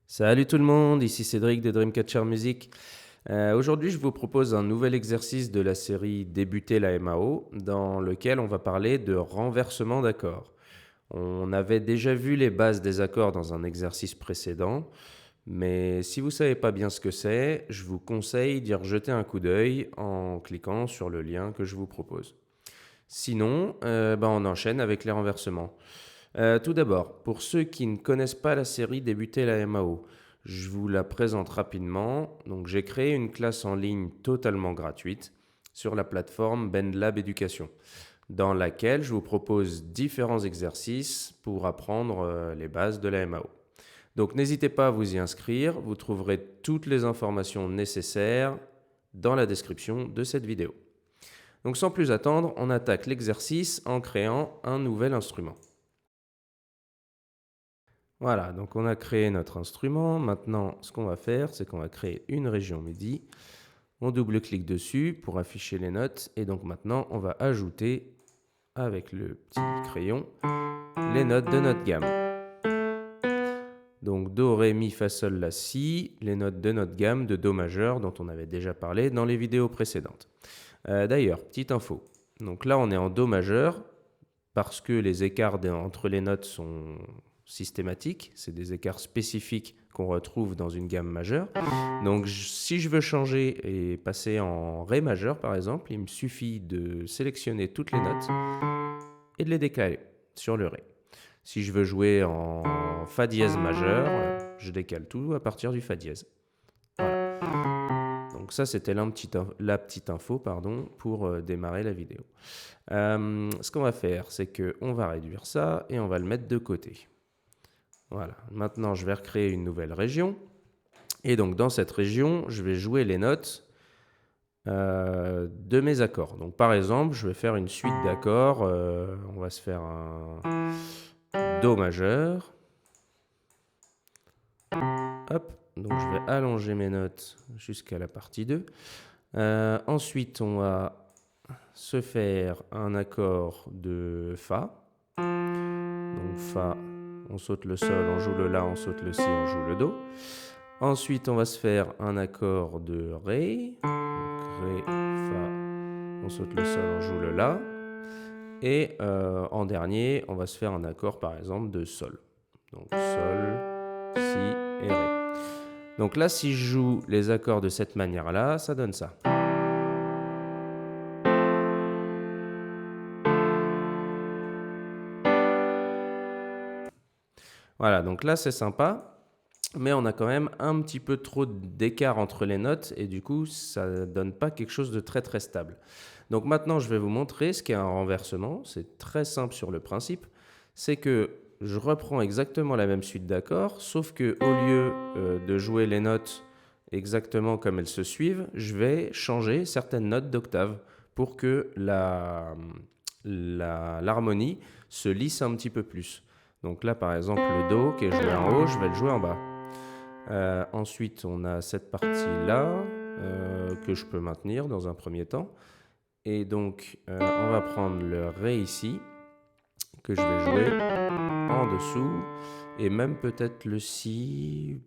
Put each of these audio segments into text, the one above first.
Salut tout le monde, ici Cédric de Dreamcatcher Music. Aujourd'hui, je vous propose un nouvel exercice de la série Débuter la MAO, dans lequel on va parler de renversement d'accords. On avait déjà vu les bases des accords dans un exercice précédent, mais si vous ne savez pas bien ce que c'est, je vous conseille d'y rejeter un coup d'œil en cliquant sur le lien que je vous propose. Sinon, on enchaîne avec les renversements. Tout d'abord, pour ceux qui ne connaissent pas la série Débuter la MAO, je vous la présente rapidement. Donc, j'ai créé une classe en ligne totalement gratuite sur la plateforme BendLab Éducation, dans laquelle je vous propose différents exercices pour apprendre les bases de la MAO. Donc, n'hésitez pas à vous y inscrire. Vous trouverez toutes les informations nécessaires dans la description de cette vidéo. Donc, sans plus attendre, on attaque l'exercice en créant un nouvel instrument. Voilà, donc on a créé notre instrument. Maintenant, ce qu'on va faire, c'est qu'on va créer une région MIDI. On double-clique dessus pour afficher les notes. Et donc maintenant, on va ajouter, avec le petit crayon, les notes de notre gamme. Donc Do, Ré, Mi, Fa, Sol, La, Si, les notes de notre gamme de Do majeur dont on avait déjà parlé dans les vidéos précédentes. D'ailleurs, petite info. Donc là, on est en Do majeur parce que les écarts entre les notes sont systématiques, c'est des écarts spécifiques qu'on retrouve dans une gamme majeure. Donc si je veux changer et passer en Ré majeur par exemple, il me suffit de sélectionner toutes les notes et de les décaler sur le Ré. Si je veux jouer en Fa dièse majeur, je décale tout à partir du Fa dièse. Voilà. Donc ça, c'était la petite info pour démarrer la vidéo. Ce qu'on va faire, c'est qu'on va réduire ça et on va le mettre de côté. Voilà. Maintenant, je vais recréer une nouvelle région. Et donc, dans cette région, je vais jouer les notes de mes accords. Donc, par exemple, je vais faire une suite d'accords. On va se faire un Do majeur. Hop. Donc, je vais allonger mes notes jusqu'à la partie 2. Ensuite, on va se faire un accord de Fa. Donc, Fa, on saute le Sol, on joue le La, on saute le Si, on joue le Do. Ensuite, on va se faire un accord de Ré. Donc, Ré, Fa, on saute le Sol, on joue le La. Et en dernier, on va se faire un accord par exemple de Sol. Donc Sol, Si et Ré. Donc là, si je joue les accords de cette manière-là, ça donne ça. Voilà, donc là c'est sympa, mais on a quand même un petit peu trop d'écart entre les notes et du coup ça ne donne pas quelque chose de très très stable. Donc maintenant je vais vous montrer ce qu'est un renversement. C'est très simple sur le principe. C'est que je reprends exactement la même suite d'accords, sauf que au lieu de jouer les notes exactement comme elles se suivent, je vais changer certaines notes d'octave pour que l'harmonie se lisse un petit peu plus. Donc là, par exemple, le Do qui est joué en haut, je vais le jouer en bas. Ensuite, on a cette partie-là que je peux maintenir dans un premier temps. Et donc, on va prendre le Ré ici, que je vais jouer en dessous. Et même peut-être le Si.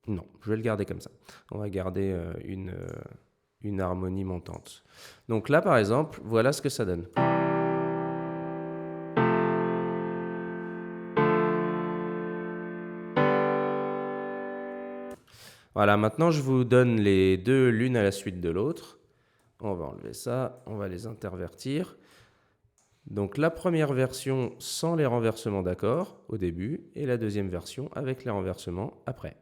Non, je vais le garder comme ça. On va garder une harmonie montante. Donc là, par exemple, voilà ce que ça donne. Voilà, maintenant je vous donne les deux l'une à la suite de l'autre. On va enlever ça, on va les intervertir. Donc la première version sans les renversements d'accords au début et la deuxième version avec les renversements après.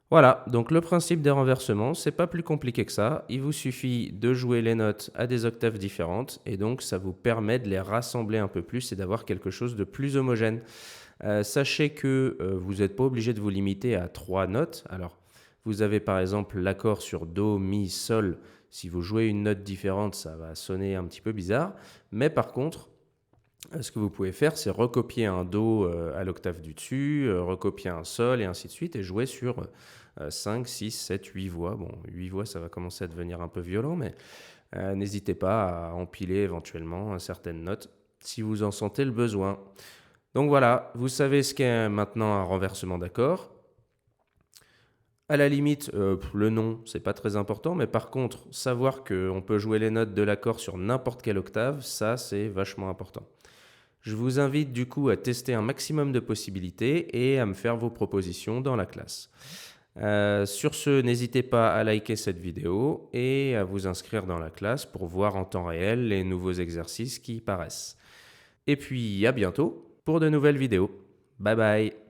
Voilà, donc le principe des renversements, c'est pas plus compliqué que ça. Il vous suffit de jouer les notes à des octaves différentes et donc ça vous permet de les rassembler un peu plus et d'avoir quelque chose de plus homogène. Sachez que vous n'êtes pas obligé de vous limiter à 3 notes. Alors, vous avez par exemple l'accord sur Do, Mi, Sol. Si vous jouez une note différente, ça va sonner un petit peu bizarre. Mais par contre, Ce que vous pouvez faire, c'est recopier un Do à l'octave du dessus, recopier un Sol et ainsi de suite, et jouer sur 5, 6, 7, 8 voix. Bon, 8 voix, ça va commencer à devenir un peu violent, mais n'hésitez pas à empiler éventuellement certaines notes si vous en sentez le besoin. Donc voilà, vous savez ce qu'est maintenant un renversement d'accord. À la limite, le nom, c'est pas très important, mais par contre, savoir qu'on peut jouer les notes de l'accord sur n'importe quelle octave, ça, c'est vachement important. Je vous invite du coup à tester un maximum de possibilités et à me faire vos propositions dans la classe. Sur ce, n'hésitez pas à liker cette vidéo et à vous inscrire dans la classe pour voir en temps réel les nouveaux exercices qui y paraissent. Et puis à bientôt pour de nouvelles vidéos. Bye bye!